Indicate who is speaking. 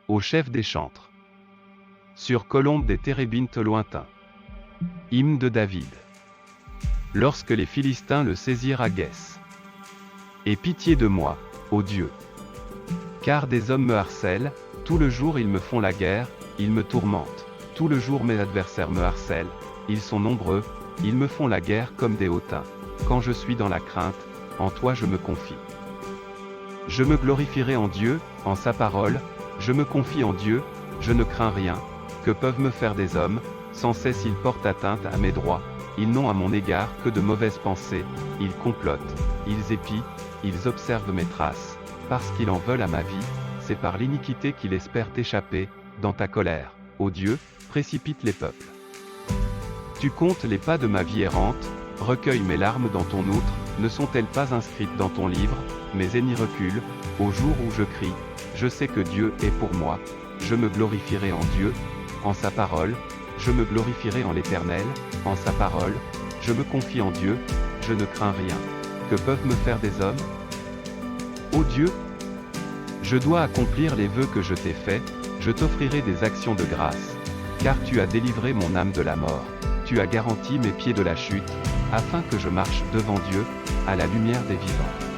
Speaker 1: au chef des chantres. Sur colombe des térébintes lointains. Hymne de David. Lorsque les Philistins le saisirent à Guess. Aie pitié de moi, ô Dieu. Car des hommes me harcèlent, tout le jour ils me font la guerre, ils me tourmentent. Tout le jour mes adversaires me harcèlent, ils sont nombreux, ils me font la guerre comme des hautains. Quand je suis dans la crainte, en toi je me confie. Je me glorifierai en Dieu, en sa parole, je me confie en Dieu, je ne crains rien, que peuvent me faire des hommes, sans cesse ils portent atteinte à mes droits, ils n'ont à mon égard que de mauvaises pensées, ils complotent, ils épient, ils observent mes traces, parce qu'ils en veulent à ma vie, c'est par l'iniquité qu'ils espèrent échapper, dans ta colère, ô Dieu, précipite les peuples. Tu comptes les pas de ma vie errante, recueille mes larmes dans ton outre, ne sont-elles pas inscrites dans ton livre, mes ennemis reculent, au jour où je crie, je sais que Dieu est pour moi, je me glorifierai en Dieu, en sa parole, je me glorifierai en l'Éternel, en sa parole, je me confie en Dieu, je ne crains rien. Que peuvent me faire des hommes? Ô Dieu, je dois accomplir les vœux que je t'ai faits, je t'offrirai des actions de grâce, car tu as délivré mon âme de la mort, tu as garanti mes pieds de la chute, afin que je marche devant Dieu, à la lumière des vivants.